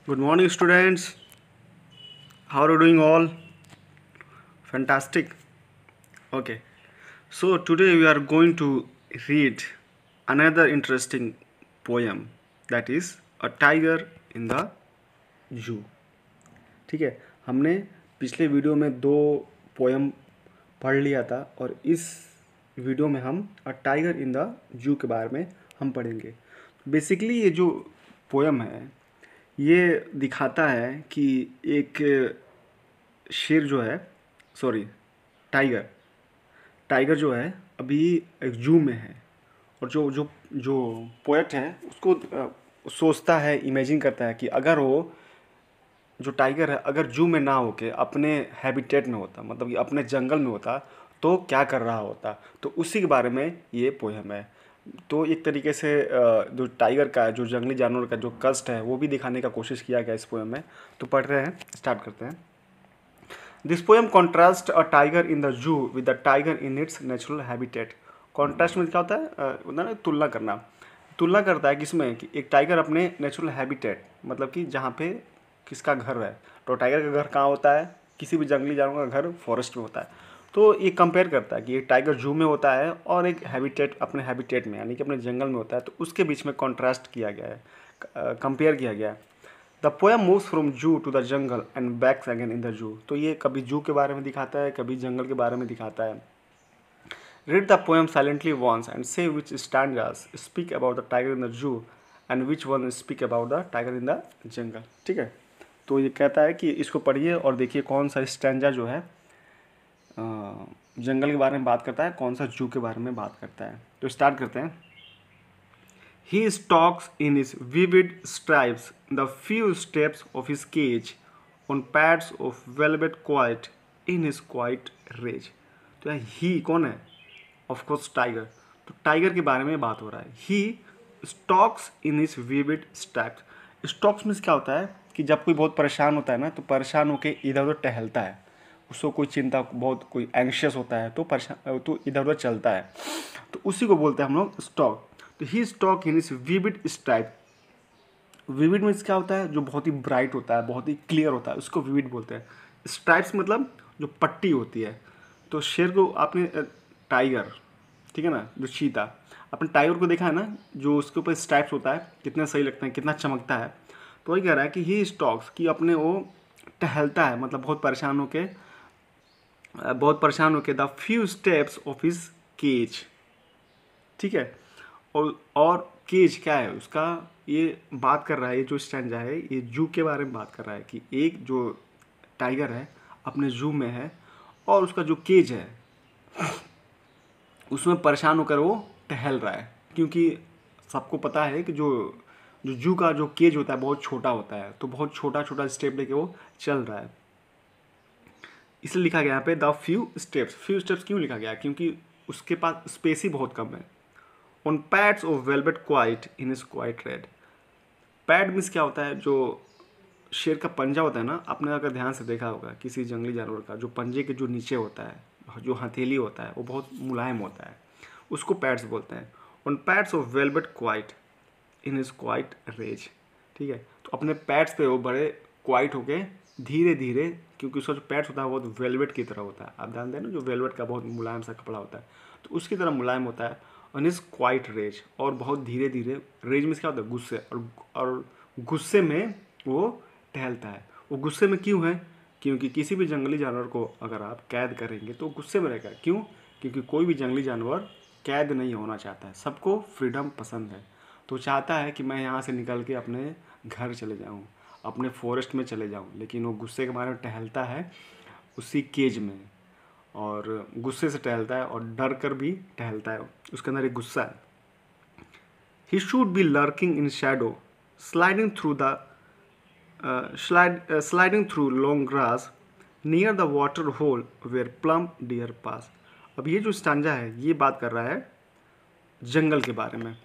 Good morning, students. How are you doing all? Fantastic. Okay. So, today we are going to read another interesting poem, that is A Tiger in the Zoo. ठीक है, हमने पिछले video में 2 poem पढ़ लिया था और इस वीडियो में हम अ टाइगर इन द जू के बारे में हम पढ़ेंगे। बेसिकली ये जो पोएम है ये दिखाता है कि एक शेर जो है, सॉरी, टाइगर टाइगर जो है अभी एक जू में है और जो जो जो पोएट है उसको सोचता है, इमेजिन करता है कि अगर वो जो टाइगर है अगर जू में ना होके अपने हैबिटेट में होता, मतलब कि अपने जंगल में होता, तो क्या कर रहा होता। तो उसी के बारे में ये पोएम है। तो एक तरीके से जो टाइगर का, जो जंगली जानवर का जो कष्ट है वो भी दिखाने का कोशिश किया गया इस पोएम में। तो पढ़ रहे हैं, स्टार्ट करते हैं। This poem contrast a tiger in the जू with the tiger in its natural habitat. Contrast में क्या होता है? तुलना करना। तुलना करता है किसमें? कि एक टाइगर अपने नेचुरल हैबिटेट, मतलब कि जहाँ पे किसका घर है। तो टाइगर का घर कहाँ होता है? किसी भी जंगली जानवर का घर फॉरेस्ट में होता है। तो ये कंपेयर करता है कि एक टाइगर जू में होता है और एक हैबिटेट, अपने हैबिटेट में यानी कि अपने जंगल में होता है। तो उसके बीच में कॉन्ट्रास्ट किया गया है, कंपेयर किया गया है। The poem moves from zoo to the jungle and backs again in the zoo. तो ये कभी जू के बारे में दिखाता है, कभी जंगल के बारे में दिखाता है। Read the poem silently once and say which stanzas speak about the tiger in the zoo and which one speak about the tiger in the jungle. ठीक है, तो ये कहता है कि इसको पढ़िए और देखिए कौन सा स्टैंजा जो है जंगल के बारे में बात करता है, कौन सा जू के बारे में बात करता है। तो स्टार्ट करते हैं। He stalks in his vivid stripes the few steps of his cage on pads of velvet quiet in his quiet rage। तो यार ही कौन है? Of course tiger. तो टाइगर के बारे में बात हो रहा है। He stalks in his vivid stripes. Stalks means क्या होता है कि जब कोई बहुत परेशान होता है ना, तो परेशान होकर इधर उधर टहलता है। उसको कोई चिंता, बहुत कोई एंग्शियस होता है तो परेशान, तो इधर उधर चलता है, तो उसी को बोलते हैं हम लोग स्टॉक। तो ही स्टॉक इन इस विविड स्ट्राइप। विविड मीन्स क्या होता है? जो बहुत ही ब्राइट होता है, बहुत ही क्लियर होता है, उसको विविड बोलते हैं। स्ट्राइप्स मतलब जो पट्टी होती है। तो शेर को आपने टाइगर, ठीक है ना, जो चीता, आपने टाइगर को देखा है ना, जो उसके ऊपर स्ट्राइप्स होता है, कितना सही लगता है, कितना चमकता है। तो वही कह रहा है कि ही स्टॉक्स, कि अपने वो टहलता है, मतलब बहुत परेशान होके the few steps of his cage. ठीक है, और केज क्या है उसका? ये बात कर रहा है, ये जो स्टैंजा है ये जू के बारे में बात कर रहा है कि एक जो टाइगर है अपने जू में है और उसका जो केज है उसमें परेशान होकर वो टहल रहा है। क्योंकि सबको पता है कि जो जो जू का जो केज होता है बहुत छोटा होता है, तो बहुत छोटा छोटा स्टेप लेके वो चल रहा है। इसलिए लिखा गया यहाँ पे the few steps. Few steps क्यों लिखा गया? क्योंकि उसके पास स्पेस ही बहुत कम है। On pads of velvet quiet in is quite red. Pad means क्या होता है? जो शेर का पंजा होता है ना, आपने अगर ध्यान से देखा होगा किसी जंगली जानवर का, जो पंजे के जो नीचे होता है, जो हथेली होता है, वो बहुत मुलायम होता है, उसको पैड्स बोलते हैं। On pads of velvet quiet in is quiet rage. ठीक है, तो अपने पैड्स पे वो बड़े क्वाइट होके धीरे धीरे, क्योंकि उसका जो पैड्स होता है वो बहुत वेलवेट की तरह होता है। आप जानते हैं ना, जो वेलवेट का बहुत मुलायम सा कपड़ा होता है, तो उसकी तरह मुलायम होता है। और इज क्वाइट रेज, और बहुत धीरे धीरे, रेज में क्या होता है? गुस्से। और गुस्से में वो टहलता है। वो गुस्से में क्यों है? क्योंकि किसी भी जंगली जानवर को अगर आप कैद करेंगे तो गुस्से में रहेगा। क्यों? क्योंकि कोई भी जंगली जानवर कैद नहीं होना चाहता है, सबको फ्रीडम पसंद है। तो चाहता है कि मैं यहाँ से निकल के अपने घर चले जाऊँ, अपने फॉरेस्ट में चले जाऊँ, लेकिन वो गुस्से के मारे टहलता है उसी केज में, और गुस्से से टहलता है और डर कर भी टहलता है। उसके अंदर एक गुस्सा है। He should be lurking in shadow sliding through the sliding through long grass near the water hole where plum deer pass. अब ये जो स्टांजा है ये बात कर रहा है जंगल के बारे में।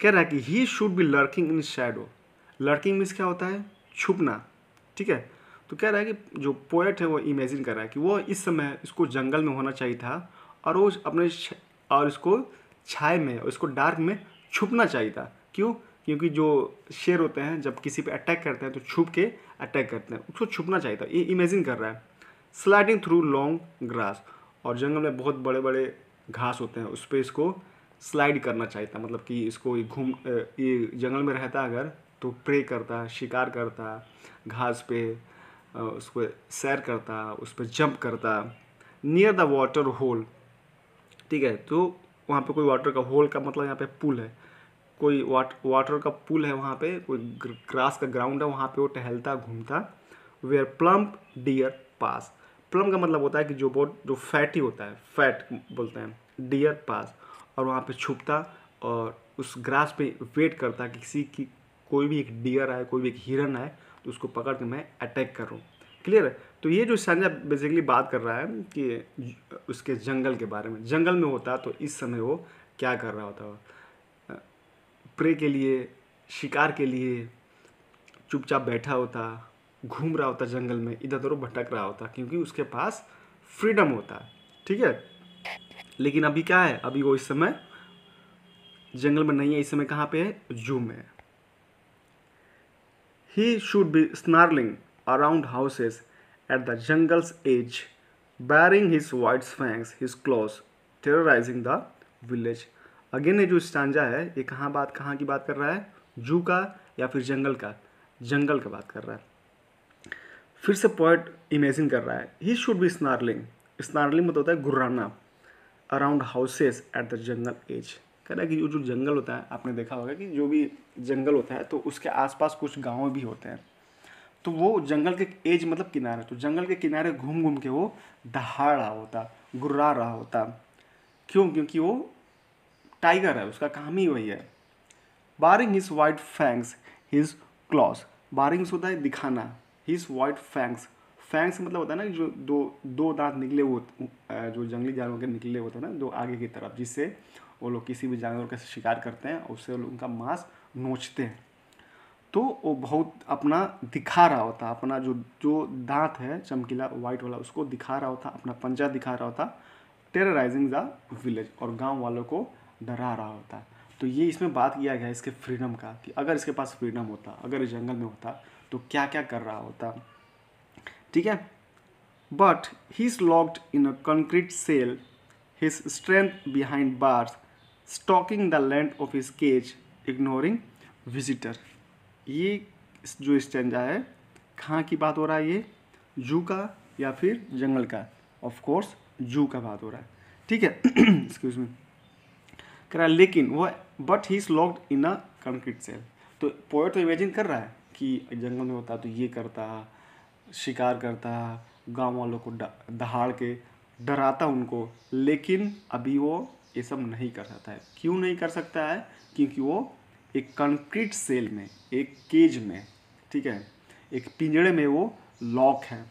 कह रहा है कि ही should be lurking in shadow. Lurking means क्या होता है? छुपना। ठीक है, तो कह रहा है कि जो पोएट है वो इमेजिन कर रहा है कि वो इस समय इसको जंगल में होना चाहिए था और वो अपने और इसको छाए में और इसको डार्क में छुपना चाहिए था। क्यों? क्योंकि जो शेर होते हैं जब किसी पे अटैक करते हैं तो छुप के अटैक करते हैं, उसको छुपना चाहिए था। ये इमेजिन कर रहा है। स्लाइडिंग थ्रू लॉन्ग ग्रास, और जंगल में बहुत बड़े बड़े घास होते हैं, उस पर इसको स्लाइड करना चाहिए था। मतलब कि इसको ये जंगल में रहता अगर तो प्रे करता, शिकार करता, घास पे उस पर सैर करता, उस पर जंप करता। नियर द वाटर होल, ठीक है, तो वहाँ पे कोई वाटर का होल का मतलब यहाँ पे पुल है, कोई वाटर का पुल है वहाँ पे, कोई ग्रास का ग्राउंड है वहाँ पे वो टहलता घूमता। Where plump deer pass, plum का मतलब होता है कि जो बहुत जो फैटी होता है, फैट बोलते हैं, डियर पास, और वहाँ पे छुपता और उस ग्रास पे वेट करता कि किसी की कोई भी एक डियर आए, कोई भी एक हिरन आए तो उसको पकड़ के मैं अटैक करूँ। क्लियर है। तो ये जो संजय बेसिकली बात कर रहा है कि उसके जंगल के बारे में, जंगल में होता तो इस समय वो क्या कर रहा होता, प्रे के लिए, शिकार के लिए चुपचाप बैठा होता, घूम रहा होता जंगल में, इधर उधर भटक रहा होता, क्योंकि उसके पास फ्रीडम होता है। ठीक है, लेकिन अभी क्या है, अभी वो इस समय जंगल में नहीं है, इस समय कहाँ पे है, जू में है। He should be snarling around houses at the jungle's edge, baring his white fangs, his claws, terrorising the village. Again ये जो स्टांजा है ये कहाँ की बात कर रहा है, जू का या फिर जंगल का, जंगल का बात कर रहा है। फिर से पोएट इमेजिन कर रहा है, he should be snarling, snarling मतलब होता है गुर्राना, around houses at the jungle edge. कह रहा है कि जो जंगल होता है, आपने देखा होगा कि जो भी जंगल होता है तो उसके आसपास कुछ गांव भी होते हैं, तो वो जंगल के एज मतलब किनारे, तो जंगल के किनारे घूम घूम के वो दहाड़ रहा होता, गुर्रा रहा होता। क्यों, क्योंकि वो टाइगर है, उसका काम ही वही है। Baring his white fangs, his claws, baring होता है दिखाना, हिज वाइट फैंग्स, फैंग्स मतलब होता है ना जो दो दो दांत निकले वो, जो जंगली जानवर के निकले होते हैं ना दो आगे की तरफ, जिससे वो लोग किसी भी जानवर का शिकार करते हैं, उससे उनका मांस नोचते हैं। तो वो बहुत अपना दिखा रहा होता, अपना जो जो दांत है चमकीला वाइट वाला उसको दिखा रहा होता, अपना पंजा दिखा रहा होता, टेरराइजिंग द विलेज, और गांव वालों को डरा रहा होता। तो ये इसमें बात किया गया इसके फ्रीडम का, कि अगर इसके पास फ्रीडम होता, अगर इस जंगल में होता तो क्या क्या कर रहा होता। ठीक है, but he is locked in a concrete cell, his strength behind bars, stalking the land of his cage, ignoring visitor. ये जो स्टेंजा है कहाँ की बात हो रहा है, ये जू का या फिर जंगल का, ऑफ कोर्स जू का बात हो रहा है। ठीक है, एक्सक्यूज मी, कह रहा है लेकिन वो, but he is locked in a concrete cell. तो पोएट तो इमेजिन कर रहा है कि जंगल में होता तो ये करता, शिकार करता, गांव वालों को दहाड़ के डराता उनको, लेकिन अभी वो ये सब नहीं कर सकता है। क्यों नहीं कर सकता है, क्योंकि वो एक कंक्रीट सेल में, एक केज में, ठीक है, एक पिंजड़े में वो लॉक है।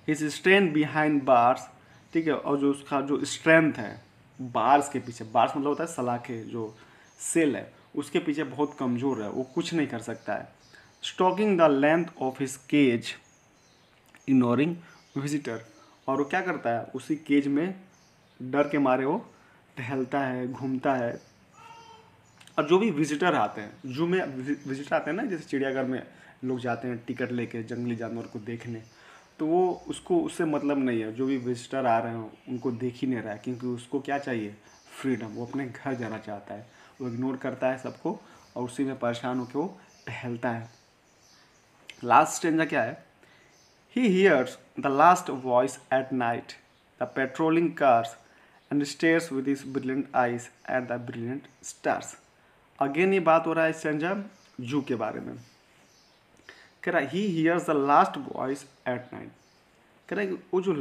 हिज स्ट्रेंथ बिहाइंड बार्स, ठीक है, और जो उसका जो स्ट्रेंथ है बार्स के पीछे, बार्स मतलब होता है सलाखे, जो सेल है उसके पीछे बहुत कमज़ोर है, वो कुछ नहीं कर सकता है। Stalking the length of his cage, ignoring visitor, और वो क्या करता है उसी केज में डर के मारे वो टहलता है, घूमता है, और जो भी विजिटर आते हैं, जू में विजिटर आते हैं ना, जैसे चिड़ियाघर में लोग जाते हैं टिकट लेके जंगली जानवर को देखने, तो वो उसको उससे मतलब नहीं है, जो भी विजिटर आ रहे हैं उनको देख ही नहीं रहा है, क्योंकि उसको क्या चाहिए, फ्रीडम, वो अपने घर जाना चाहता है, वो इग्नोर करता है सबको और उसी में परेशान होकर वो टहलता है। लास्ट स्टेंजा क्या है, he hears the last voice at night, the patrolling cars, and stares with his brilliant eyes at the brilliant stars. Again ये बात हो रहा है स्टेंजा जू के बारे में। कह रहा है he hears the last voice at night, कह रहा है कि वो जो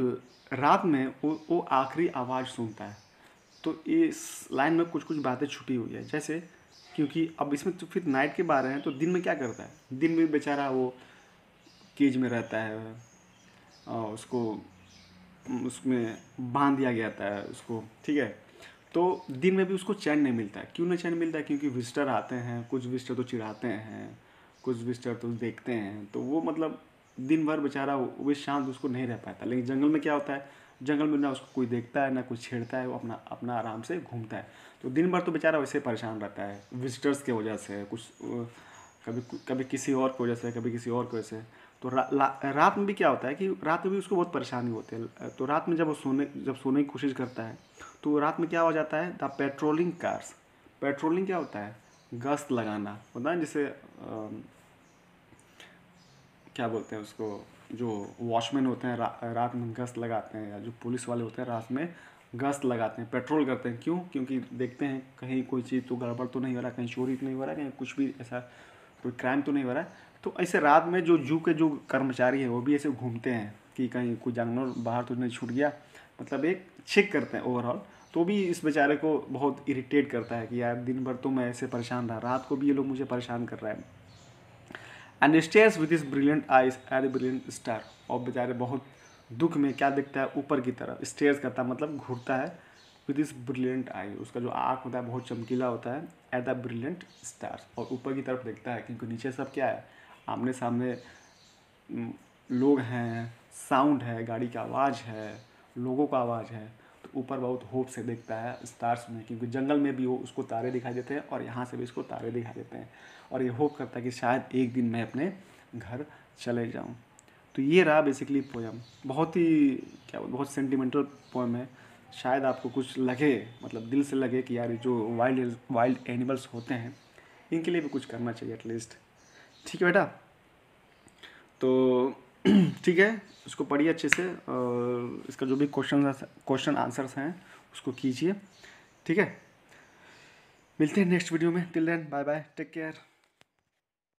रात में वो आखिरी आवाज़ सुनता है। तो इस लाइन में कुछ कुछ बातें छुपी हुई है, जैसे क्योंकि अब इसमें तो फिर नाइट के बारे हैं, तो दिन में क्या करता है, दिन में बेचारा वो केज में रहता है, उसको उसमें बांध दिया गया था उसको, ठीक है, तो दिन में भी उसको चैन नहीं मिलता है। क्यों नहीं चैन मिलता है, क्योंकि विजिटर आते हैं, कुछ विजिटर तो चिढ़ाते हैं, कुछ विजिटर तो देखते हैं, तो वो मतलब दिन भर बेचारा वो भी शांत उसको नहीं रह पाता। लेकिन जंगल में क्या होता है, जंगल में ना उसको कोई देखता है ना कुछ छेड़ता है, वो अपना अपना आराम से घूमता है। तो दिन भर तो बेचारा वैसे परेशान रहता है विजिटर्स की वजह से, कुछ कभी कभी किसी और की वजह से, कभी किसी और की वजह से। तो रात में भी क्या होता है कि रात में भी उसको बहुत परेशानी होती है। तो रात में जब वो सोने की कोशिश करता है तो रात में क्या हो जाता है, द पेट्रोलिंग कार्स। पेट्रोलिंग क्या होता है, गश्त लगाना होता है, जैसे क्या बोलते हैं उसको, जो वॉचमैन होते हैं रात में गश्त लगाते हैं, या जो पुलिस वाले होते हैं रात में गश्त लगाते हैं, पेट्रोल करते हैं। क्यों? क्योंकि देखते हैं कहीं कोई चीज़ तो गड़बड़ तो नहीं हो रहा, कहीं चोरी तो नहीं हो रहा, कहीं कुछ भी ऐसा कोई क्राइम तो नहीं हो रहा है। तो ऐसे रात में जो जू के जो कर्मचारी हैं वो भी ऐसे घूमते हैं कि कहीं कोई जानवर बाहर तो नहीं छूट गया, मतलब एक चेक करते हैं ओवरऑल। तो भी इस बेचारे को बहुत इरिटेट करता है कि यार दिन भर तो मैं ऐसे परेशान रहा, रात को भी ये लोग मुझे परेशान कर रहा है। And stares with his brilliant eyes at a brilliant star. और बेचारे बहुत दुख में क्या देखता है, ऊपर की तरफ स्टेयर्स करता है, मतलब घूरता है विद हिज ब्रिलियंट आई, उसका जो आँख होता है बहुत चमकीला होता है, एट द ब्रिलियंट स्टार्स, और ऊपर की तरफ देखता है क्योंकि नीचे सब क्या है, आमने सामने लोग हैं, साउंड है, गाड़ी की आवाज़ है, लोगों का आवाज़ है। तो ऊपर बहुत होप से देखता है स्टार्स में, क्योंकि जंगल में भी वो उसको तारे दिखाई देते हैं और यहाँ से भी उसको तारे दिखाई देते हैं, और ये होप करता है कि शायद एक दिन मैं अपने घर चले जाऊँ। तो ये रहा बेसिकली पोएम। बहुत ही क्या बहुत सेंटिमेंटल पोएम है। शायद आपको कुछ लगे, मतलब दिल से लगे कि यार जो वाइल्ड एनिमल्स होते हैं इनके लिए भी कुछ करना चाहिए एटलीस्ट। ठीक है बेटा, तो ठीक है, इसको पढ़िए अच्छे से, और इसका जो भी क्वेश्चन आंसर्स हैं उसको कीजिए। ठीक है, मिलते हैं नेक्स्ट वीडियो में। Till then bye bye, take care.